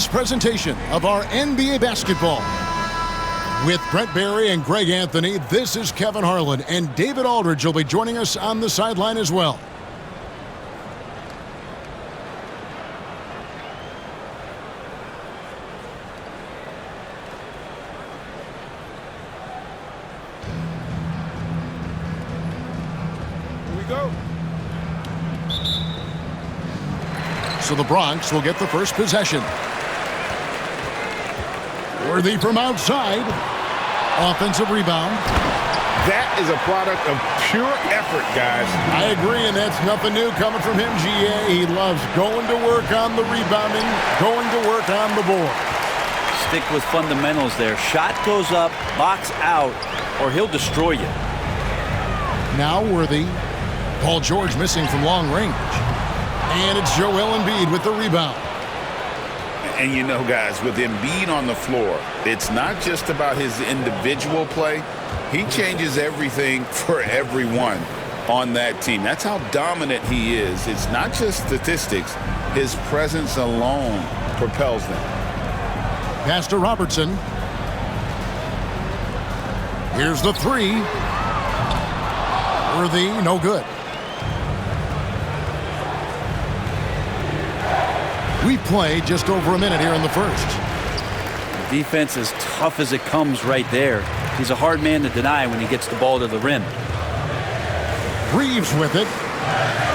this presentation of our NBA basketball. With Brent Barry and Greg Anthony, this is Kevin Harlan, and David Aldridge will be joining us on the sideline as well. Here we go. So the Bronx will get the first possession. Worthy from outside. Offensive rebound. That is a product of pure effort, guys. I agree, and that's nothing new coming from him, GA. He loves going to work on the rebounding, going to work on the board. Stick with fundamentals there. Shot goes up, box out, or he'll destroy you. Now Worthy. Paul George missing from long range. And it's Joel Embiid with the rebound. And you know, guys, with Embiid on the floor, it's not just about his individual play. He changes everything for everyone on that team. That's how dominant he is. It's not just statistics. His presence alone propels them. Pass to Robertson. Here's the three. Worthy, no good. We play just over a minute here in the first. Defense as tough as it comes right there. He's a hard man to deny when he gets the ball to the rim. Reeves with it.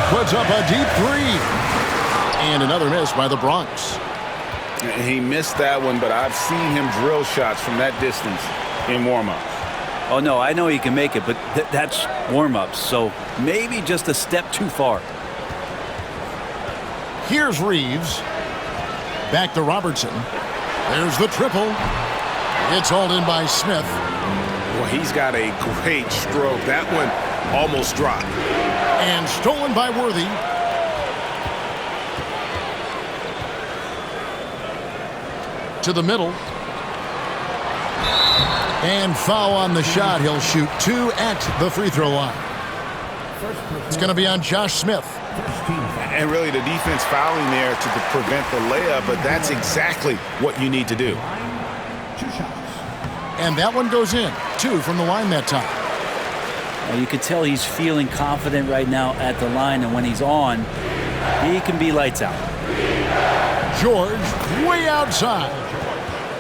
Puts up a deep three. And another miss by the Bronx. He missed that one, but I've seen him drill shots from that distance in warm-ups. Oh, no, I know he can make it, but that's warm-ups, so maybe just a step too far. Here's Reeves. Back to Robertson. There's the triple. It's hauled in by Smith. Well, he's got a great stroke. That one almost dropped. And stolen by Worthy. To the middle. And foul on the shot. He'll shoot two at the free throw line. It's going to be on Josh Smith. And really the defense fouling there to prevent the layup, but that's exactly what you need to do. And that one goes in. Two from the line that time. Well, you can tell he's feeling confident right now at the line, and when he's on, he can be lights out. George way outside.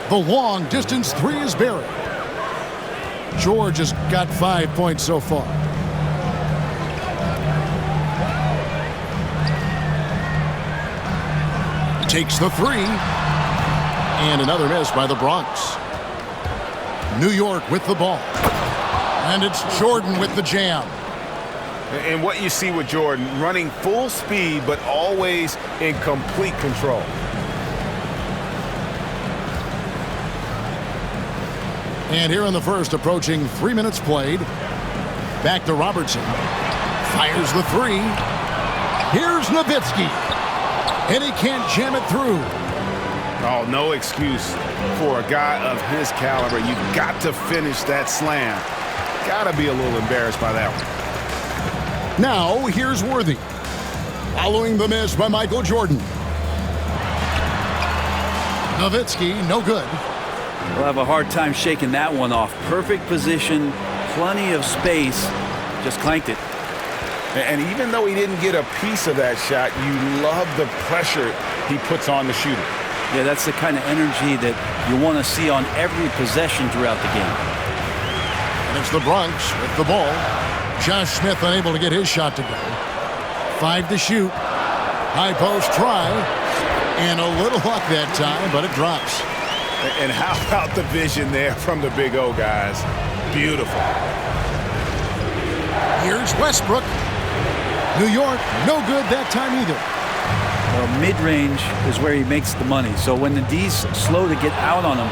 The long distance three is buried. George has got 5 points so far. Takes the three. And another miss by the Bronx. New York with the ball. And it's Jordan with the jam. And what you see with Jordan, running full speed, but always in complete control. And here in the first, approaching 3 minutes played. Back to Robertson. Fires the three. Here's Nowitzki. And he can't jam it through. Oh, no excuse for a guy of his caliber. You've got to finish that slam. Got to be a little embarrassed by that one. Now, here's Worthy. Following the miss by Michael Jordan. Nowitzki, no good. We'll have a hard time shaking that one off. Perfect position, plenty of space, just clanked it. And even though he didn't get a piece of that shot, you love the pressure he puts on the shooter. Yeah, that's the kind of energy that you want to see on every possession throughout the game. And it's the Bronx with the ball. Josh Smith unable to get his shot to go. 5 to shoot. High post try. And a little luck that time, but it drops. And how about the vision there from the Big O, guys? Beautiful. Here's Westbrook. New York, no good that time either. Well, mid-range is where he makes the money. So when the D's slow to get out on him,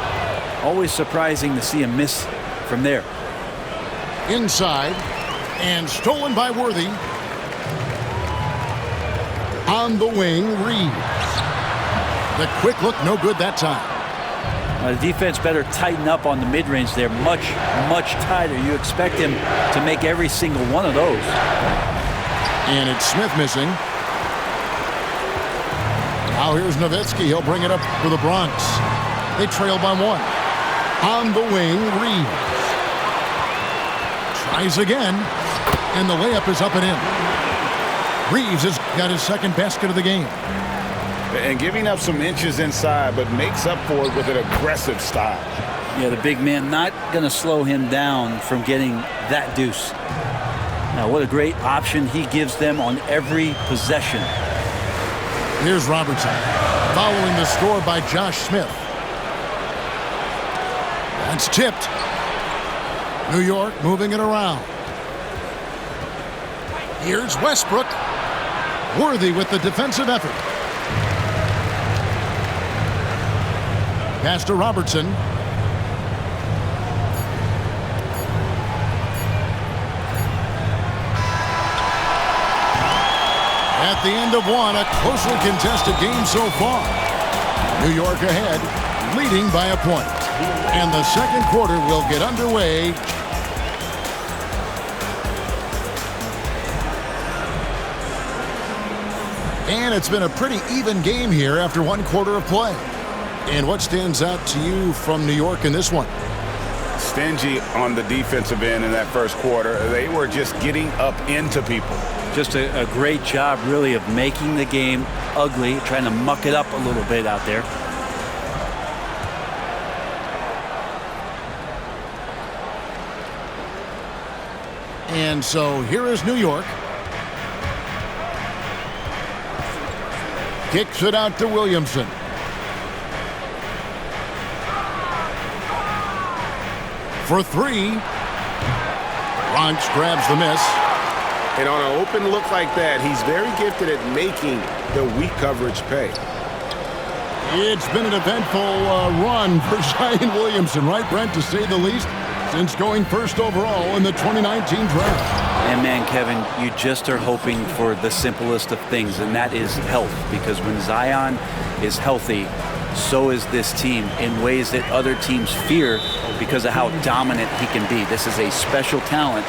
always surprising to see him miss from there. Inside, and stolen by Worthy. On the wing, Reeves. The quick look, no good that time. The defense better tighten up on the mid-range there, much tighter. You expect him to make every single one of those. And it's Smith missing. Now here's Nowitzki. He'll bring it up for the Bronx. They trail by 1. On the wing, Reeves. Tries again, and the layup is up and in. Reeves has got his second basket of the game. And giving up some inches inside, but makes up for it with an aggressive style. Yeah, the big man not going to slow him down from getting that deuce. Now, what a great option he gives them on every possession. Here's Robertson, following the score by Josh Smith. That's tipped. New York moving it around. Here's Westbrook. Worthy with the defensive effort. Pass to Robertson. At the end of one, a closely contested game so far. New York ahead, leading by a point. And the second quarter will get underway. And it's been a pretty even game here after one quarter of play. And what stands out to you from New York in this one? Stingy on the defensive end in that first quarter. They were just getting up into people. Just a great job, really, of making the game ugly, trying to muck it up a little bit out there. And so here is New York. Kicks it out to Williamson. For 3. Bronx grabs the miss. And on an open look like that, he's very gifted at making the weak coverage pay. It's been an eventful run for Zion Williamson, right, Brent, to say the least, since going first overall in the 2019 draft. And man, Kevin, you just are hoping for the simplest of things, and that is health. Because when Zion is healthy, so is this team in ways that other teams fear because of how dominant he can be. This is a special talent.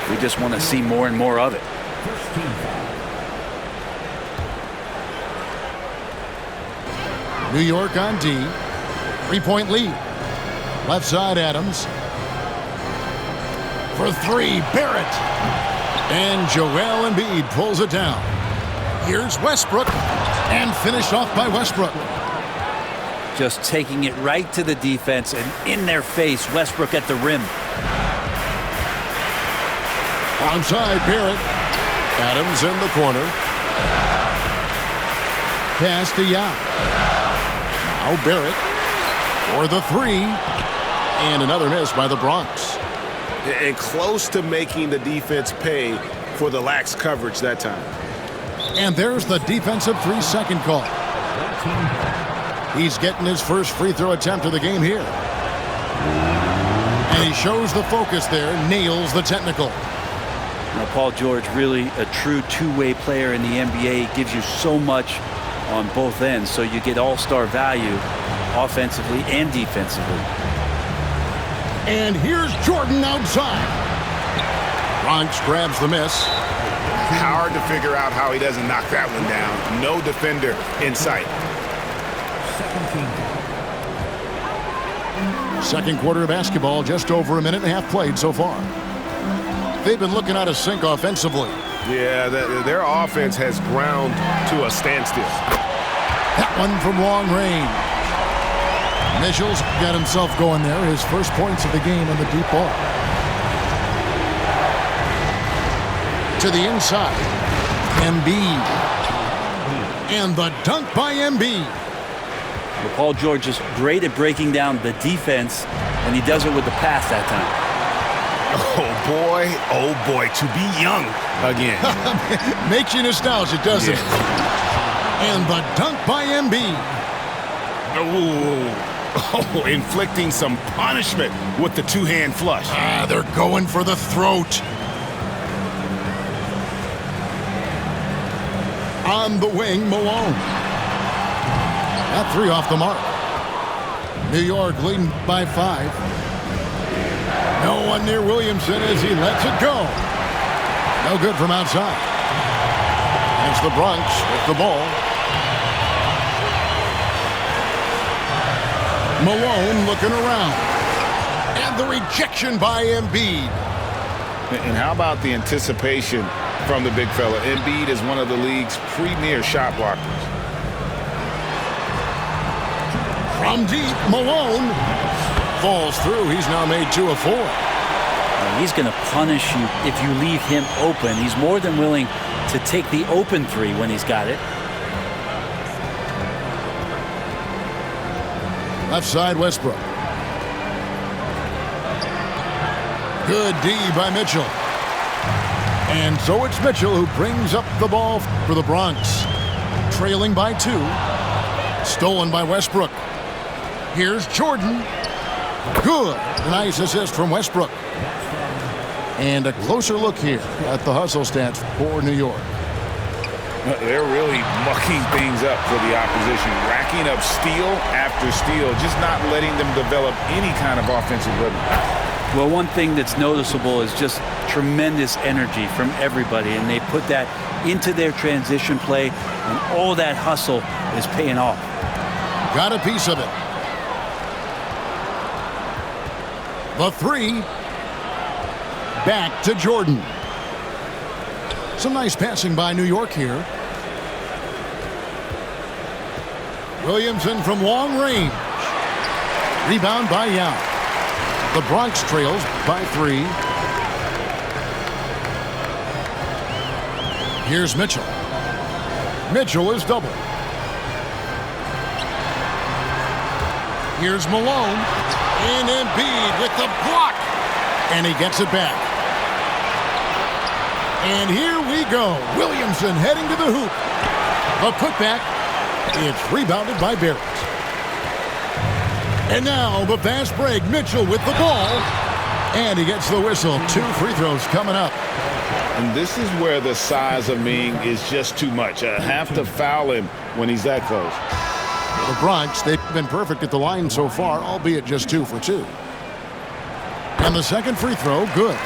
We just want to see more and more of it. New York on D. 3-point lead. Left side, Adams. For 3, Barrett. And Joel Embiid pulls it down. Here's Westbrook. And finished off by Westbrook. Just taking it right to the defense and in their face. Westbrook at the rim. Onside, Barrett. Adams in the corner. Pass to Yao. Now Barrett for the 3. And another miss by the Bronx. And close to making the defense pay for the lax coverage that time. And there's the defensive 3-second call. He's getting his first free throw attempt of the game here. And he shows the focus there, nails the technical. Now, Paul George, really a true two-way player in the NBA, gives you so much on both ends, so you get all-star value offensively and defensively. And here's Jordan outside. Bronx grabs the miss. Hard to figure out how he doesn't knock that one down. No defender in sight. Second quarter of basketball, just over a minute and a half played so far. They've been looking out of sync offensively. Yeah, their offense has ground to a standstill. That one from long range. Mitchell's got himself going there. His first points of the game on the deep ball. To the inside. Embiid. And the dunk by Embiid. Well, Paul George is great at breaking down the defense, and he does it with the pass that time. Oh boy, to be young again. Makes you nostalgic, doesn't it? And the dunk by Embiid. Oh, inflicting some punishment with the two-hand flush. They're going for the throat. On the wing, Malone. That 3 off the mark. New York leading by 5. No one near Williamson as he lets it go. No good from outside. It's the Bronx with the ball. Malone looking around. And the rejection by Embiid. And how about the anticipation from the big fella? Embiid is one of the league's premier shot blockers. From deep, Malone falls through. He's now made 2 of 4. He's going to punish you if you leave him open. He's more than willing to take the open 3 when he's got it. Left side, Westbrook. Good D by Mitchell. And so it's Mitchell who brings up the ball for the Bronx. Trailing by 2. Stolen by Westbrook. Here's Jordan. Good. Nice assist from Westbrook. And a closer look here at the hustle stats for New York. They're really mucking things up for the opposition, racking up steal after steal, just not letting them develop any kind of offensive rhythm. Well, one thing that's noticeable is just tremendous energy from everybody, and they put that into their transition play, and all that hustle is paying off. Got a piece of it. The 3. Back to Jordan. Some nice passing by New York here. Williamson from long range. Rebound by Yao. The Bronx trails by 3. Here's Mitchell. Mitchell is double. Here's Malone. And Embiid with the block. And he gets it back. And here we go. Williamson heading to the hoop. A putback. It's rebounded by Barrett. And now the fast break. Mitchell with the ball. And he gets the whistle. 2 free throws coming up. And this is where the size of Ming is just too much. I have to foul him when he's that close. The Bronx, they've been perfect at the line so far, albeit just 2 for 2. And the second free throw, good.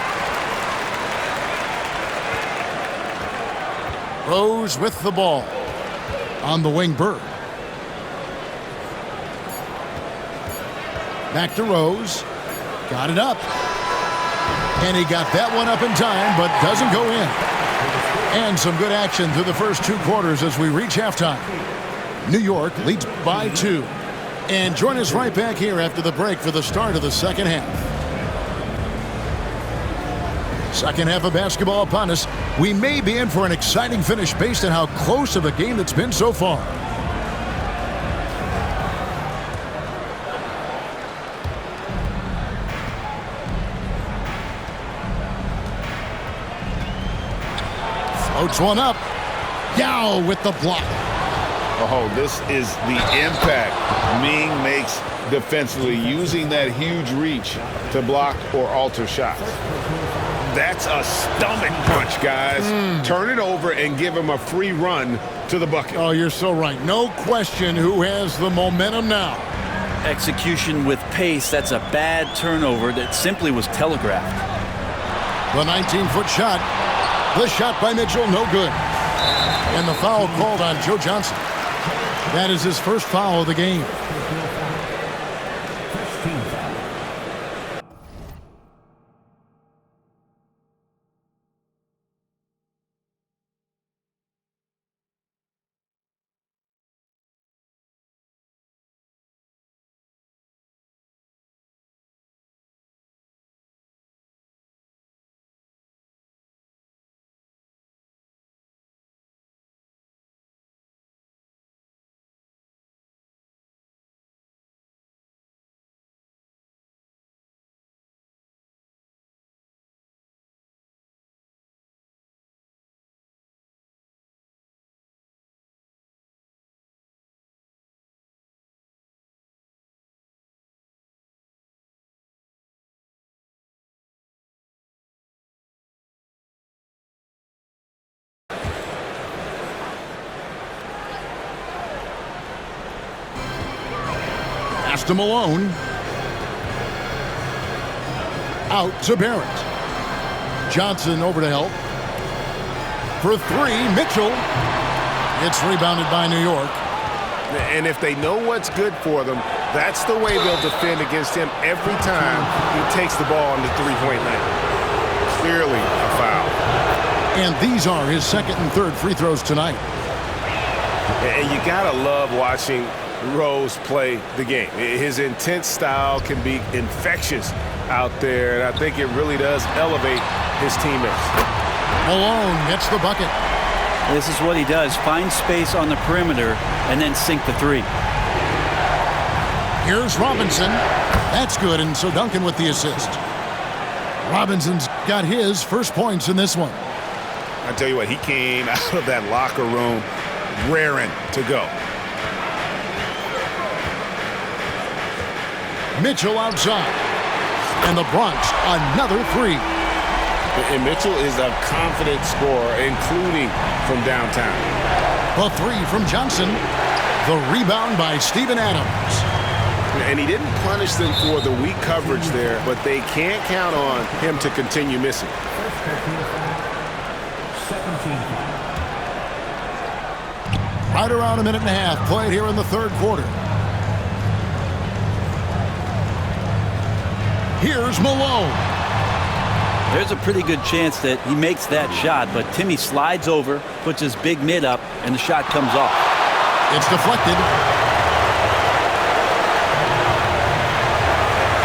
Rose with the ball. On the wing, Bird. Back to Rose. Got it up. And he got that one up in time, but doesn't go in. And some good action through the first 2 quarters as we reach halftime. New York leads by 2. And join us right back here after the break for the start of the second half. Second half of basketball upon us. We may be in for an exciting finish based on how close of a game it's been so far. Floats one up. Yao with the block. Oh, this is the impact Ming makes defensively, using that huge reach to block or alter shots. That's a stomach punch, guys. Turn it over and give him a free run to the bucket. Oh, you're so right. No question who has the momentum now. Execution with pace. That's a bad turnover that simply was telegraphed. The 19-foot shot. The shot by Mitchell, no good. And the foul called on Joe Johnson. That is his first foul of the game. Pass to Malone. Out to Barrett. Johnson over to help. For 3, Mitchell. It's rebounded by New York. And if they know what's good for them, That's the way they'll defend against him every time he takes the ball on the three-point line. Clearly a foul. And these are his second and third free throws tonight. And you gotta love watching Rose play the game. His intense style can be infectious out there, and I think it really does elevate his teammates. Malone gets the bucket. This is what he does. Find space on the perimeter and then sink the three. Here's Robinson. That's good, and so Duncan with the assist. Robinson's got his first points in this one. I tell you what, he came out of that locker room raring to go. Mitchell outside. And the Bronx, another three. And Mitchell is a confident scorer, including from downtown. The three from Johnson. The rebound by Steven Adams. And he didn't punish them for the weak coverage there, but they can't count on him to continue missing. Right around a minute and a half played here in the third quarter. Here's Malone. There's a pretty good chance that he makes that shot, but Timmy slides over, puts his big mid up, and the shot comes off. It's deflected.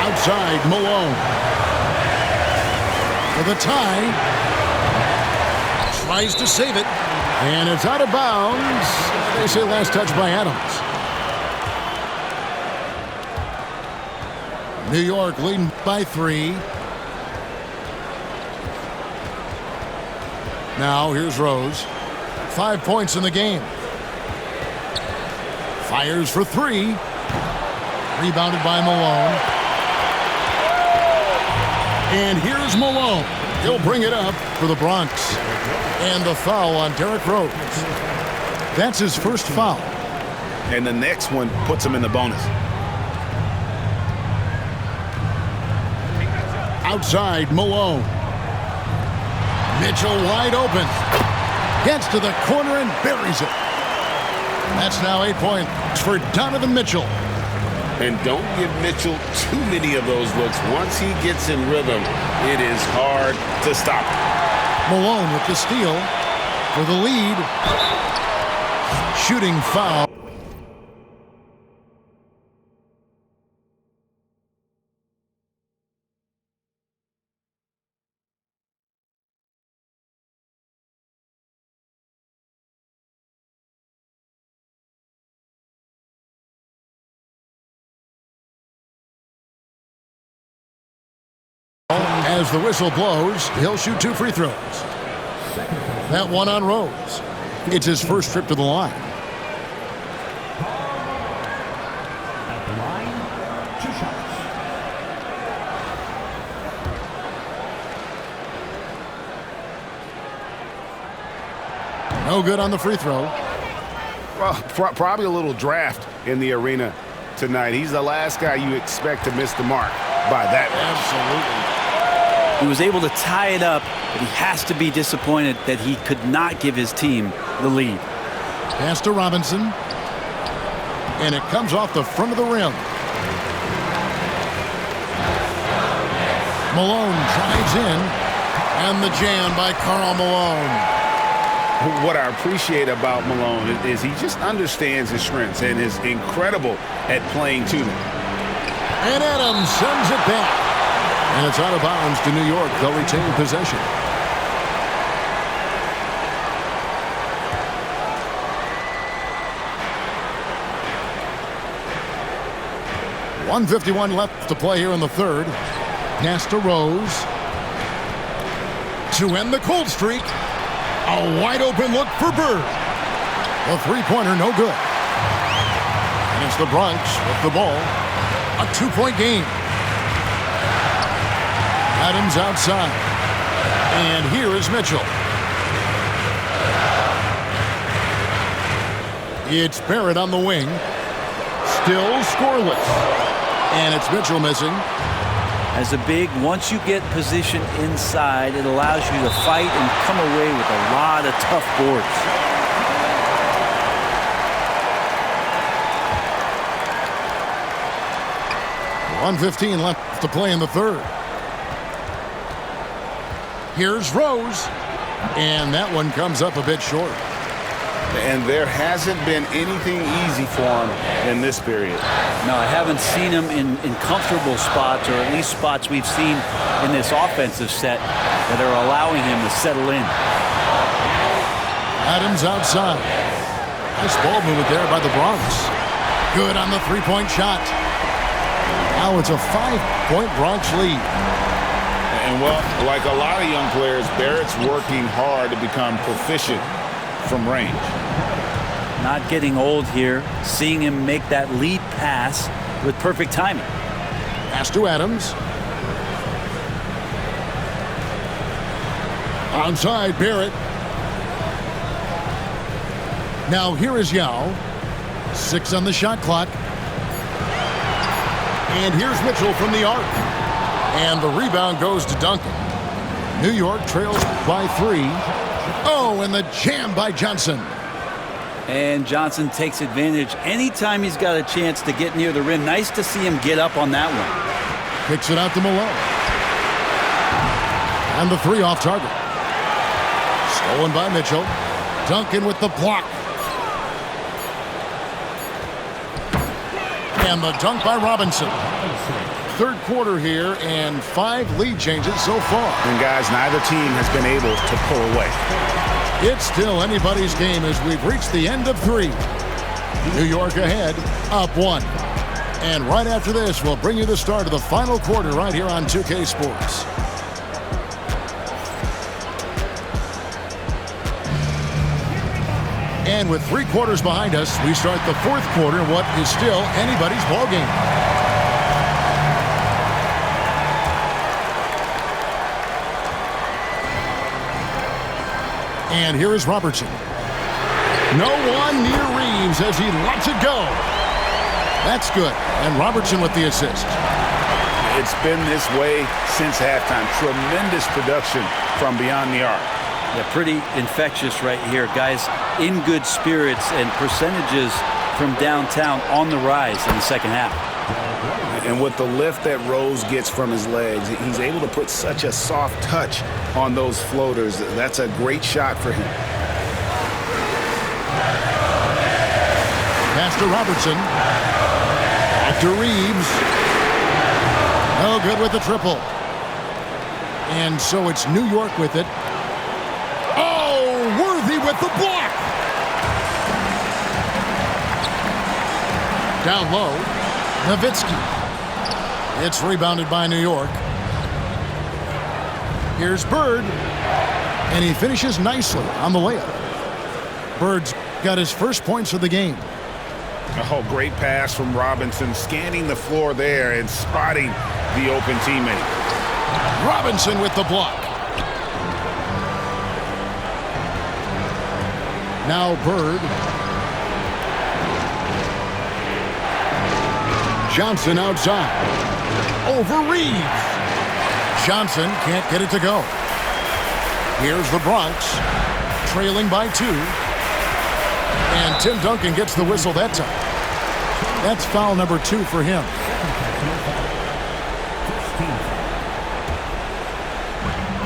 Outside, Malone. For the tie. Tries to save it. And it's out of bounds. They say last touch by Adams. New York leading by 3. Now here's Rose. 5 points in the game. Fires for 3. Rebounded by Malone. And here's Malone. He'll bring it up for the Bronx. And the foul on Derrick Rose. That's his first foul. And the next one puts him in the bonus. Outside, Malone. Mitchell wide open. Gets to the corner and buries it. That's now 8 points for Donovan Mitchell. And don't give Mitchell too many of those looks. Once he gets in rhythm, it is hard to stop him. Malone with the steal for the lead. Shooting foul. As the whistle blows, he'll shoot 2 free throws. That one on Rose. It's his first trip to the line. At the line, 2 shots. No good on the free throw. Well, probably a little draft in the arena tonight. He's the last guy you expect to miss the mark by that much. Absolutely. He was able to tie it up, but he has to be disappointed that he could not give his team the lead. Pass to Robinson. And it comes off the front of the rim. Malone drives in. And the jam by Karl Malone. What I appreciate about Malone is he just understands his strengths and is incredible at playing to them. And Adams sends it back. And it's out of bounds to New York. They'll retain possession. .151 left to play here in the third. Pass to Rose. To end the cold streak. A wide open look for Bird. A three-pointer, no good. And it's the Bronx with the ball. A 2-point game. Adams outside. And here is Mitchell. It's Barrett on the wing. Still scoreless. And it's Mitchell missing. As a big, once you get position inside, it allows you to fight and come away with a lot of tough boards. 1:15 left to play in the third. Here's Rose. And that one comes up a bit short. And there hasn't been anything easy for him in this period. No, I haven't seen him in comfortable spots, or at least spots we've seen in this offensive set that are allowing him to settle in. Adams outside. Nice ball movement there by the Bronx. Good on the three-point shot. Now it's a 5-point Bronx lead. And, well, like a lot of young players, Barrett's working hard to become proficient from range. Not getting old here. Seeing him make that lead pass with perfect timing. Pass to Adams. Onside, Barrett. Now here is Yao. 6 on the shot clock. And here's Mitchell from the arc. And the rebound goes to Duncan. New York trails by 3. Oh, and the jam by Johnson. And Johnson takes advantage anytime he's got a chance to get near the rim. Nice to see him get up on that one. Kicks it out to Malone. And the 3 off target. Stolen by Mitchell. Duncan with the block. And the dunk by Robinson. Third quarter here, and 5 lead changes so far. And, guys, neither team has been able to pull away. It's still anybody's game as we've reached the end of 3. New York ahead, up 1. And right after this, we'll bring you the start of the final quarter right here on 2K Sports. And with 3 quarters behind us, we start the 4th quarter in what is still anybody's ballgame. And here is Robertson. No one near Reeves as he lets it go. That's good. And Robertson with the assist. It's been this way since halftime. Tremendous production from beyond the arc. Yeah, pretty infectious right here. Guys in good spirits, and percentages from downtown on the rise in the second half. And with the lift that Rose gets from his legs, he's able to put such a soft touch on those floaters. That's a great shot for him. Pass to Robertson. Back to Reeves. No good with the triple. And so it's New York with it. Oh, Worthy with the block. Down low, Nowitzki. It's rebounded by New York. Here's Bird, and he finishes nicely on the layup. Bird's got his first points of the game. Oh, great pass from Robinson, scanning the floor there and spotting the open teammate. Robinson with the block. Now Bird. Johnson outside. Over Reeves. Johnson can't get it to go. Here's the Bronx, trailing by 2. And Tim Duncan gets the whistle that time. That's foul number 2 for him.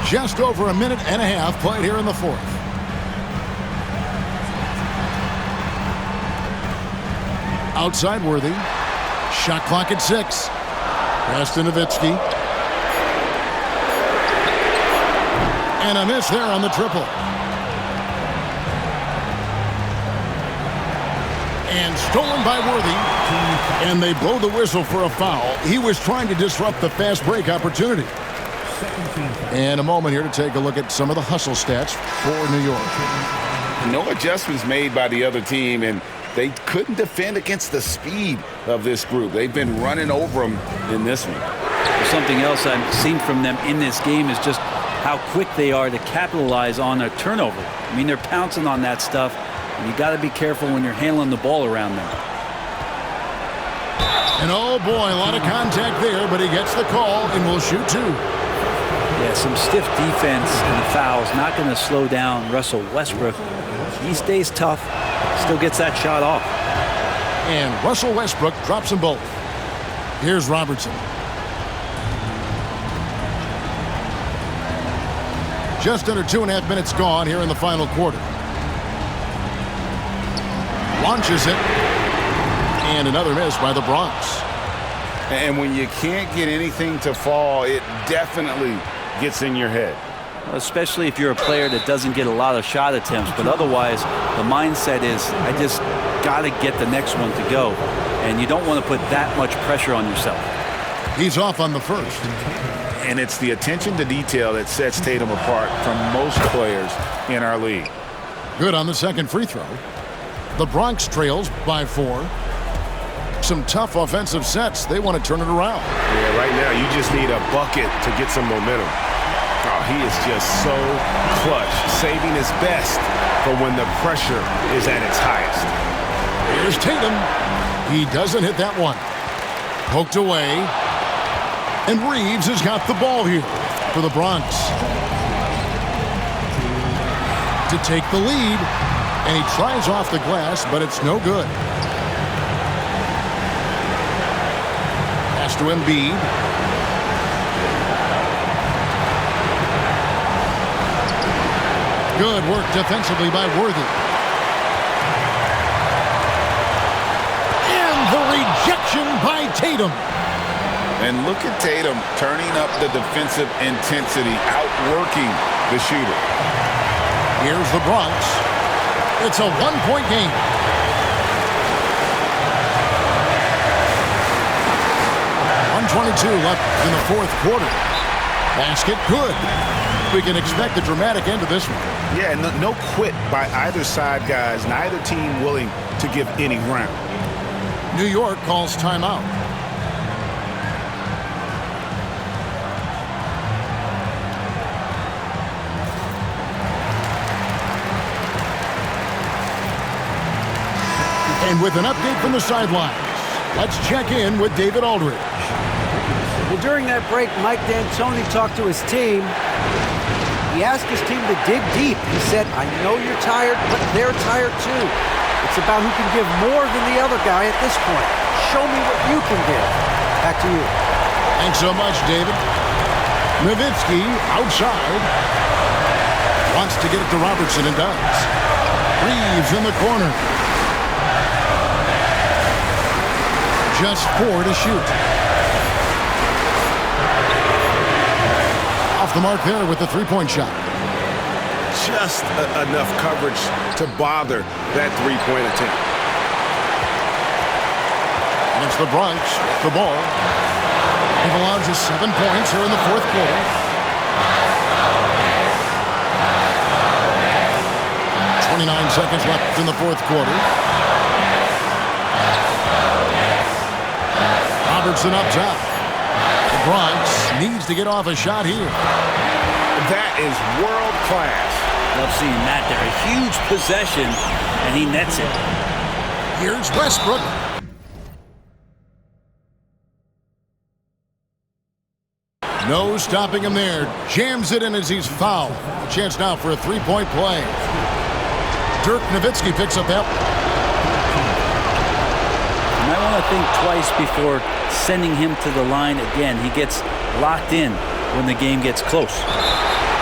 Just over a minute and a half played here in the 4th. Outside Worthy. Shot clock at 6. Pass to Nowitzki. And a miss there on the triple. And stolen by Worthy. And they blow the whistle for a foul. He was trying to disrupt the fast break opportunity. And a moment here to take a look at some of the hustle stats for New York. No adjustments made by the other team, and they couldn't defend against the speed of this group. They've been running over them in this one. Something else I've seen from them in this game is just how quick they are to capitalize on a turnover. I mean, they're pouncing on that stuff, and you got to be careful when you're handling the ball around them. And oh boy, a lot of contact there, but he gets the call and will shoot 2. Yeah, some stiff defense and the fouls. Not going to slow down Russell Westbrook. He stays tough, still gets that shot off. And Russell Westbrook drops them both. Here's Robertson. Just under 2.5 minutes gone here in the final quarter. Launches it. And another miss by the Bronx. And when you can't get anything to fall, it definitely gets in your head. Especially if you're a player that doesn't get a lot of shot attempts. But otherwise, the mindset is, I just got to get the next one to go. And you don't want to put that much pressure on yourself. He's off on the first. And it's the attention to detail that sets Tatum apart from most players in our league. Good on the second free throw. The Bronx trails by 4. Some tough offensive sets. They want to turn it around. Yeah, right now you just need a bucket to get some momentum. Oh, he is just so clutch, saving his best for when the pressure is at its highest. Here's Tatum. He doesn't hit that one. Poked away. And Reeves has got the ball here for the Bronx. To take the lead. And he tries off the glass, but it's no good. Pass to Embiid. Good work defensively by Worthy. And the rejection by Tatum. And look at Tatum turning up the defensive intensity, outworking the shooter. Here's the Bronx. It's a one-point game. .122 left in the fourth quarter. Basket good. We can expect a dramatic end to this one. Yeah, no quit by either side, guys. Neither team willing to give any ground. New York calls timeout. And with an update from the sidelines, let's check in with David Aldridge. Well, during that break, Mike D'Antoni talked to his team. He asked his team to dig deep. He said, I know you're tired, but they're tired too. It's about who can give more than the other guy at this point. Show me what you can give. Back to you. Thanks so much, David. Nowitzki outside. Wants to get it to Robertson and does. Reeves in the corner. Just 4 to shoot. Off the mark there with the three-point shot. Just enough coverage to bother that three-point attempt. And it's the Bronx with the ball. They've allowed just 7 points here in the fourth quarter. 29 seconds left in the fourth quarter. Robertson up top. The Bronx needs to get off a shot here. That is world class. Love seeing that there. A huge possession, and he nets it. Here's Westbrook. No stopping him there. Jams it in as he's fouled. Chance now for a three-point play. Dirk Nowitzki picks up that. You might want to think twice before sending him to the line again. He gets locked in when the game gets close.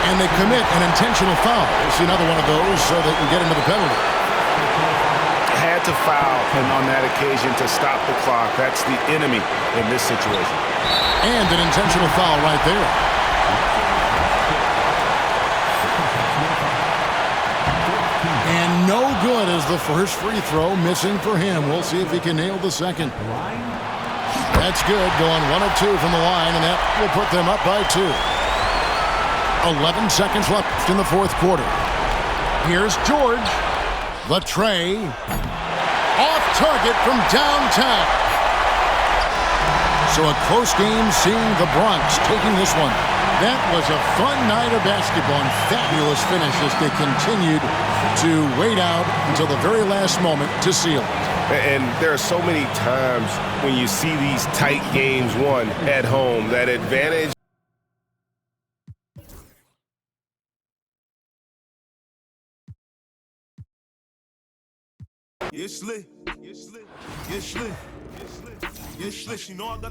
And they commit an intentional foul. We'll see another one of those so they can get into the penalty. Had to foul, and on that occasion to stop the clock. That's the enemy in this situation. And an intentional foul right there. And no good as the first free throw missing for him. We'll see if he can nail the second. That's good, going 1 of 2 from the line, and that will put them up by 2. 11 seconds left in the fourth quarter. Here's George. The tray. Off target from downtown. So a close game seeing the Bronx taking this one. That was a fun night of basketball and fabulous finish as they continued to wait out until the very last moment to seal it. And there are so many times when you see these tight games won at home, that advantage. Yes, lit. Yes, lit. Yes, lit. Yes, lit. Yes, lit. You know I got